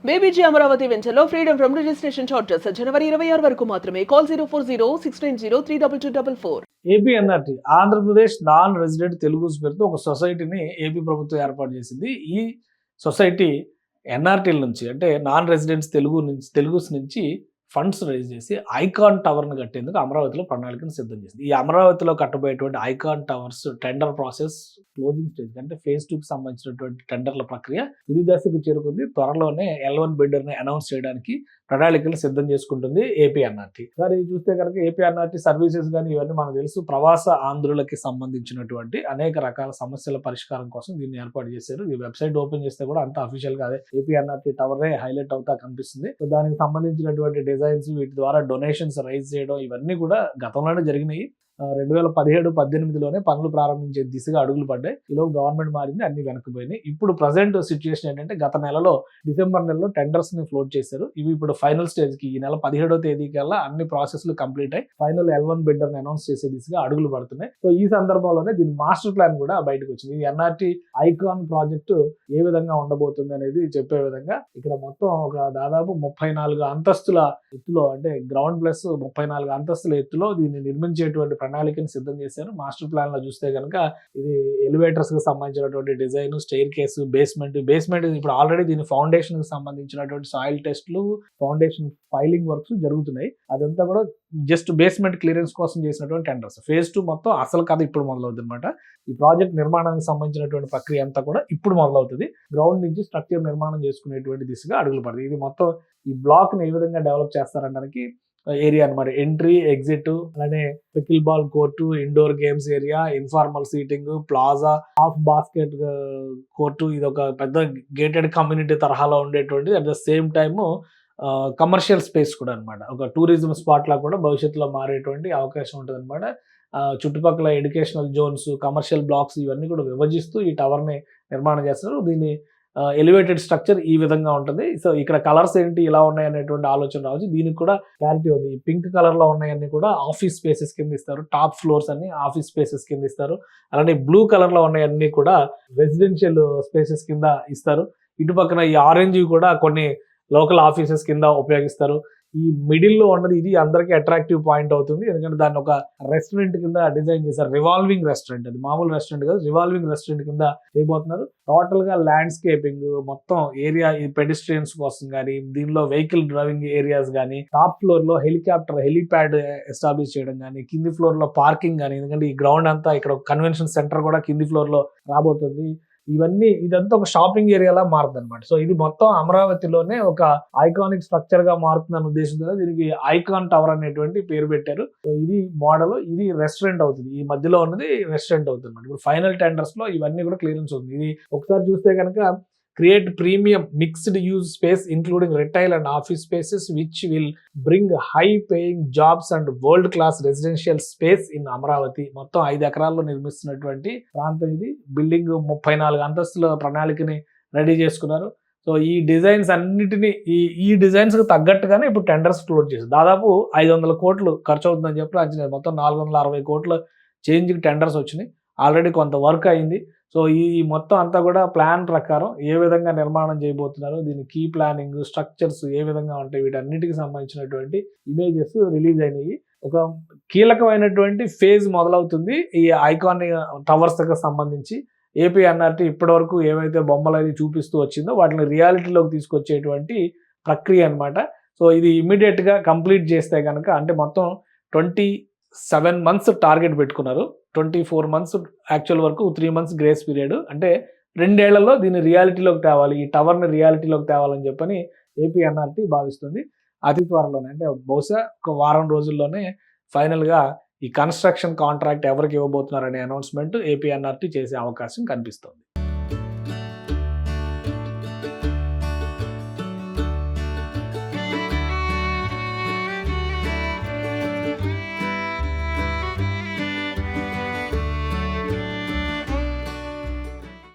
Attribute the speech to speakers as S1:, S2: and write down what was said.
S1: బేబీజీ అమరావతి వెంచర్లో freedom from registration charges జనవరి 26 వరకు మాత్రమే. Call 04069032244.
S2: APNRT Andhra Pradesh non resident Telugus పేరుతో ఒక సొసైటీని ఏపీ ప్రభుత్వం ఏర్పాటు చేసింది. ఈ సొసైటీ ఎన్ఆర్టీల నుంచి అంటే నాన్ రెసిడెంట్స్ తెలుగుస్ నుంచి ఫండ్స్ రైజ్ చేసి ఐకాన్ టవర్ను కట్టేందుకు అమరావతిలో ప్రణాళికను సిద్ధం చేసింది. ఈ అమరావతిలో కట్టబోయేటువంటి icon towers tender process closing stage అంటే ఫేజ్ 2కి సంబంధించినటువంటి టెండర్ల ప్రక్రియ తుది దశకు చేరుకుంది. త్వరలోనే L1 బిడ్డర్ని అనౌన్స్ చేయడానికి ప్రణాళికలు సిద్ధం చేసుకుంటుంది ఏపీఎన్ఆర్టీ. మరి చూస్తే కనుక ఏపీఎన్ఆర్టీ సర్వీసెస్ కానీ ఇవన్నీ మనకు తెలుసు. ప్రవాస ఆంధ్రులకి సంబంధించినటువంటి అనేక రకాల సమస్యల పరిష్కారం కోసం దీన్ని ఏర్పాటు చేశారు. ఈ వెబ్సైట్ ఓపెన్ చేస్తే కూడా అంత అఫీషియల్ గా అదే ఏపీఎన్ఆర్టీ టవరే హైలైట్ అవుతా కనిపిస్తుంది. సో దానికి సంబంధించినటువంటి డిజైన్స్, వీటి ద్వారా డొనేషన్స్ రైజ్ చేయడం ఇవన్నీ కూడా గతంలోనే జరిగినాయి. 2017-18లోనే పనులు ప్రారంభించే దిశగా అడుగులు పడ్డాయి. ఈలో గవర్నమెంట్ మారింది, అన్ని వెనక్కిపోయినాయి. ఇప్పుడు ప్రజెంట్ సిచ్యుయేషన్ ఏంటంటే గత నెలలో డిసెంబర్ నెలలో టెండర్స్ ని ఫ్లోట్ చేశారు. ఇవి ఇప్పుడు ఫైనల్ స్టేజ్ కి ఈ నెల 17వ తేదీ కల్లా అన్ని ప్రాసెస్లు కంప్లీట్ అయ్యి ఫైనల్ L1 బిడ్డర్ ని అనౌన్స్ చేసే దిశగా అడుగులు పడుతున్నాయి. సో ఈ సందర్భంలోనే దీని మాస్టర్ ప్లాన్ కూడా బయటకు వచ్చింది. ఈ ఎన్ఆర్టీ ఐకాన్ ప్రాజెక్టు ఏ విధంగా ఉండబోతుంది అనేది చెప్పే విధంగా ఇక్కడ మొత్తం ఒక దాదాపు 34 అంతస్తుల ఎత్తులో అంటే గ్రౌండ్ ప్లస్ 34 అంతస్తుల ఎత్తులో దీన్ని నిర్మించేటువంటి ప్రణాళికను సిద్ధం చేశారు. మాస్టర్ ప్లాన్ లో చూస్తే కనుక ఇది ఎలివేటర్స్ కి సంబంధించినటువంటి డిజైన్, స్టెయిర్ కేసు, బేస్మెంట్ ఇప్పుడు ఆల్రెడీ దీని ఫౌండేషన్ కి సంబంధించినటువంటి సాయిల్ టెస్ట్లు, ఫౌండేషన్ ఫైలింగ్ వర్క్స్ జరుగుతున్నాయి. అదంతా కూడా జస్ట్ బేస్మెంట్ క్లియరెన్స్ కోసం చేసినటువంటి టెండర్స్. ఫేజ్ 2 మొత్తం అసలు కథ ఇప్పుడు మొదలవుతుంది అనమాట. ఈ ప్రాజెక్ట్ నిర్మాణానికి సంబంధించినటువంటి ప్రక్రియ అంతా కూడా ఇప్పుడు మొదలవుతుంది. గ్రౌండ్ నుంచి స్ట్రక్చర్ నిర్మాణం చేసుకునేటువంటి దిశగా అడుగులు పడుతుంది. ఇది మొత్తం ఈ బ్లాక్ ని ఏ విధంగా డెవలప్ చేస్తారనడానికి ఏరియా అనమాట. ఎంట్రీ, ఎగ్జిట్, అలానే pickleball court, indoor games area, informal seating, plaza, half basket court, ఇది ఒక పెద్ద గేటెడ్ కమ్యూనిటీ తరహాలో ఉండేటువంటి at the same time commercial space కూడా అనమాట. ఒక టూరిజం స్పాట్ లా కూడా భవిష్యత్తులో మారేటువంటి అవకాశం ఉంటుంది అనమాట. చుట్టుపక్కల ఎడ్యుకేషనల్ జోన్స్, కమర్షియల్ బ్లాక్స్ ఇవన్నీ కూడా విభజిస్తూ ఈ టవర్ ని నిర్మాణం చేస్తున్నారు. దీన్ని ఎలివేటెడ్ స్ట్రక్చర్ ఈ విధంగా ఉంటుంది. సో ఇక్కడ కలర్స్ ఏంటి ఇలా ఉన్నాయి అనేటువంటి ఆలోచన రావచ్చు. దీనికి కూడా క్లారిటీ ఉంది. పింక్ కలర్ లో ఉన్నాయన్నీ కూడా ఆఫీస్ స్పేసెస్ కింద ఇస్తారు. టాప్ ఫ్లోర్స్ అన్ని ఆఫీస్ స్పేసెస్ కింద ఇస్తారు. అలానే బ్లూ కలర్ లో ఉన్నాయన్నీ కూడా రెసిడెన్షియల్ స్పేసెస్ కింద ఇస్తారు. ఇటు పక్కన ఈ ఆరెంజ్ కూడా కొన్ని లోకల్ ఆఫీసెస్ కింద ఉపయోగిస్తారు. ఈ మిడిల్ లో ఉన్నది ఇది అందరికీ అట్రాక్టివ్ పాయింట్ అవుతుంది. ఎందుకంటే దాన్ని ఒక రెస్టారెంట్ కింద డిజైన్ చేశారు. రివాల్వింగ్ రెస్టారెంట్, అది మామూలు రెస్టారెంట్ కాదు, రివాల్వింగ్ రెస్టారెంట్ కింద చేయబోతున్నారు. టోటల్ గా ల్యాండ్స్కేపింగ్ మొత్తం ఏరియా ఈ పెడిస్ట్రియన్స్ కోసం కానీ, దీనిలో వెహికల్ డ్రైవింగ్ ఏరియాస్ కానీ, టాప్ ఫ్లోర్ లో హెలిప్యాడ్ ఎస్టాబ్లిష్ చేయడం కానీ, కింది ఫ్లోర్ లో పార్కింగ్ కానీ, ఎందుకంటే ఈ గ్రౌండ్ అంతా ఇక్కడ కన్వెన్షన్ సెంటర్ కూడా కింది ఫ్లోర్ లో రాబోతుంది. ఇదంతా ఒక షాపింగ్ ఏరియాలా మారుతుంది అనమాట. సో ఇది మొత్తం అమరావతిలోనే ఒక ఐకానిక్ స్ట్రక్చర్ గా మారుతుందన్న ఉద్దేశంతో దీనికి ఐకాన్ టవర్ అనేటువంటి పేరు పెట్టారు. సో ఇది మోడల్, ఇది రెస్టారెంట్ అవుతుంది. ఈ మధ్యలో ఉన్నది రెస్టారెంట్ అవుతుంది అనమాట. ఇప్పుడు ఫైనల్ టెండర్స్ లో ఇవన్నీ కూడా క్లియరెన్స్ అవుతుంది. ఇది ఒకసారి చూస్తే కనుక create premium mixed use space including retail and office spaces which will bring high paying jobs and world class residential space in Amaravati. మొత్తం 5 ఎకరాల్లో నిర్మిస్తున్నటువంటి ప్రాంతం ఇది. బిల్డింగ్ 34 అంతస్తుల ప్రణాళికని రెడీ చేసుకున్నారు. సో ఈ డిజైన్స్ అన్నిటినీ ఈ డిజైన్స్ కి తగ్గట్టుగానే ఇప్పుడు టెండర్స్ క్లోజ్ చేశారు. దాదాపు 500 కోట్లు ఖర్చు అవుతుందని చెప్పి అంచనా. మొత్తం 460 కోట్ల చేంజ్ టెండర్స్ వచ్చినాయి. ఆల్రెడీ కొంత వర్క్ అయింది. సో ఈ మొత్తం అంతా కూడా ప్లాన్ ప్రకారం ఏ విధంగా నిర్మాణం చేయబోతున్నారు, దీని కీ ప్లానింగ్, స్ట్రక్చర్స్ ఏ విధంగా ఉంటాయి, వీటన్నిటికి సంబంధించినటువంటి ఇమేజెస్ రిలీజ్ అయినాయి. ఒక కీలకమైనటువంటి ఫేజ్ మొదలవుతుంది ఈ ఐకాన్ టవర్స్ కి సంబంధించి. ఏపీఎన్ఆర్టీ ఇప్పటి వరకు ఏవైతే బొమ్మలు అది చూపిస్తూ వచ్చిందో వాటిని రియాలిటీలోకి తీసుకొచ్చేటువంటి ప్రక్రియ అనమాట. సో ఇది ఇమ్మీడియట్ గా కంప్లీట్ చేస్తే కనుక అంటే మొత్తం 27 months టార్గెట్ పెట్టుకున్నారు. 24 months యాక్చువల్ వరకు, 3 months గ్రేస్ పీరియడ్. అంటే 2 ఏళ్లలో దీన్ని రియాలిటీలోకి తేవాలి, ఈ టవర్ని రియాలిటీలోకి తేవాలని చెప్పని ఏపీఎన్ఆర్టీ భావిస్తుంది. అతి త్వరలోనే అంటే బహుశా ఒక వారం రోజుల్లోనే ఫైనల్గా ఈ కన్స్ట్రక్షన్ కాంట్రాక్ట్ ఎవరికి ఇవ్వబోతున్నారనే అనౌన్స్మెంట్ ఏపీఎన్ఆర్టీ చేసే అవకాశం కనిపిస్తుంది.